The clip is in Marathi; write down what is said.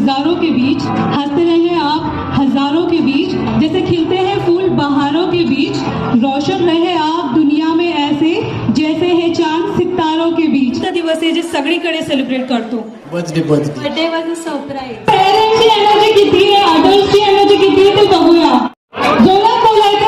हजारों के बीच, हंसते रहे आप हजारों के बीच, जैसे खिलते हैं फूल बहारों के बीच, रोशन रहे आप दुनिया में ऐसे जैसे है चांद सितारों के बीच. दिवस आहे जे सगळीकडे सेलिब्रेट करतो. Birthday was a surprise. पेरेंट्सची एनर्जी किती आहे, अडल्टची एनर्जी किती आहे ते बघूया. जोरात बोलायचं.